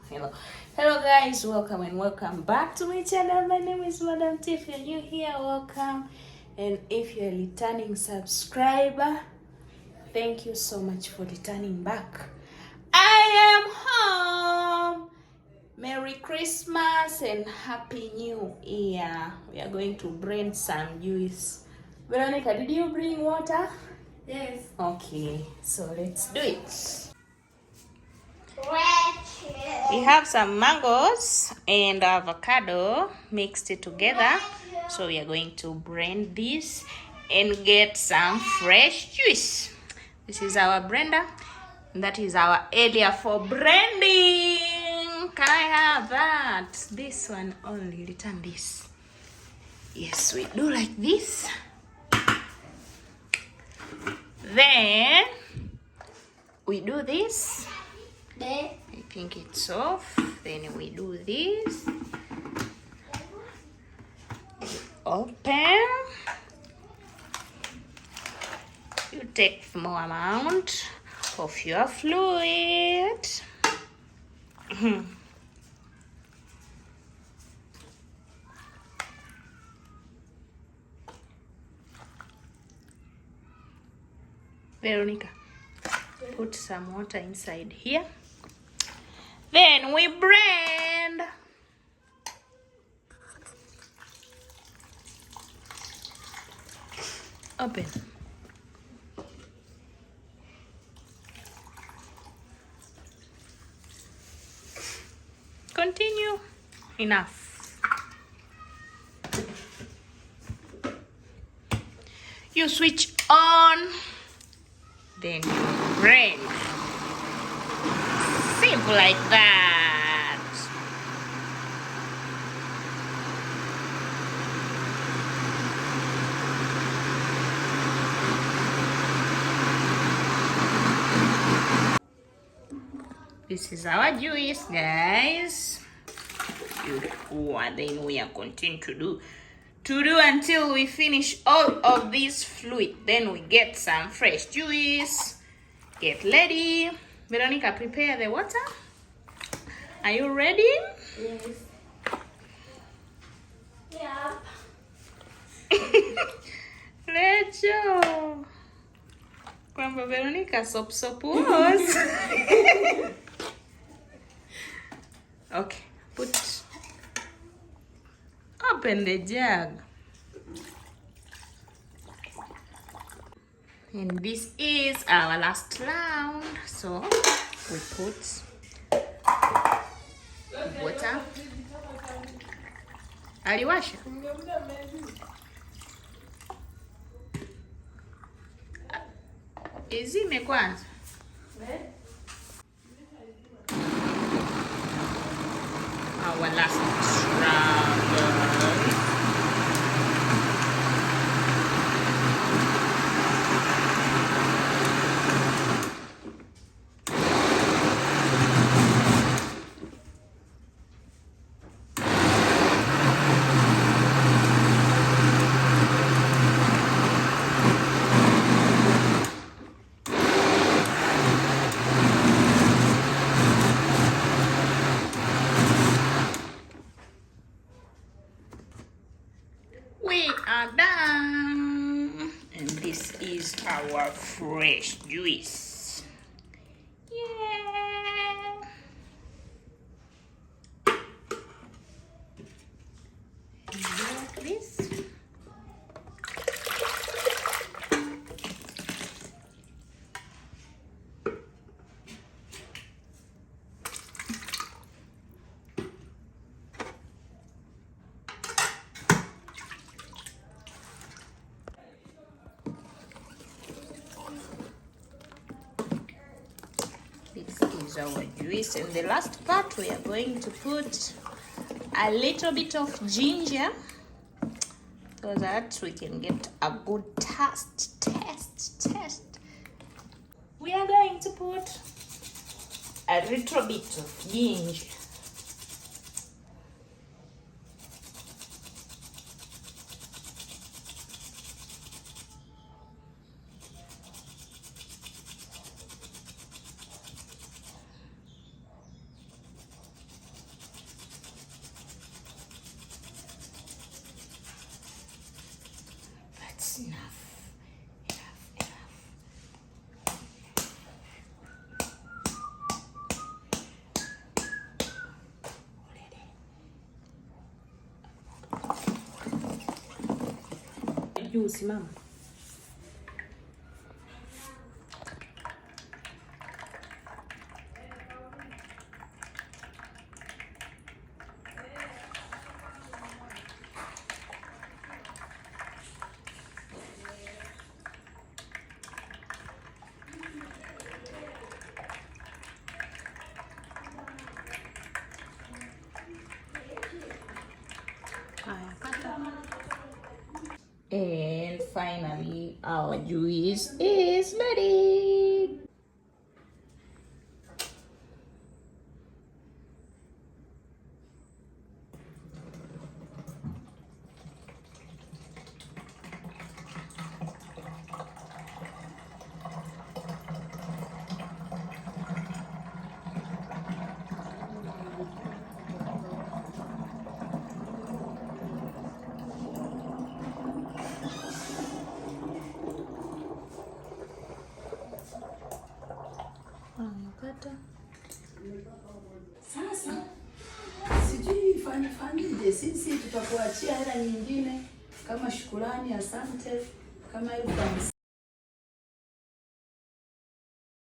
Hello guys, welcome and welcome back to my channel. My name is Madam T. If you're new here, welcome, and if you're a returning subscriber, thank you so much for returning back. I am home. Merry Christmas and Happy New Year. We are going to blend some juice. Veronica, did you bring water? Yes. Okay, so let's do it. We have some mangoes and avocado mixed it together. So we are going to blend this and get some fresh juice. This is our blender. And that is our area for blending. Can I have that? This one only. Return this. Yes, we do like this. Then we do this. I think it's off. Then we do this. Open. You take more amount of your fluid. Veronica, put some water inside here. Then we blend. Open. Continue. Enough. You switch on. Then you blend. Simple like that. This is our juice, guys. Then we are continuing to do until we finish all of this fluid. Then we get some fresh juice. Get ready. Veronica, prepare the water. Are you ready? Yes. Yeah. Lecho. Kwamba Veronica sop was. Okay, open the jug. And this is our last round. So we put water. Aliwasha. Izime kwanza. Our last round. We are done, and this is our fresh juice. Yeah. And like this. This is our juice, and the last part we are going to put a little bit of ginger so that we can get a good taste. We are going to put a little bit of ginger. juu, simama. And finally, our juice is ready. Sasa sijui fanyeje, sisi tutakuachia hela nyingine kama shukurani, asante, kama 50,000.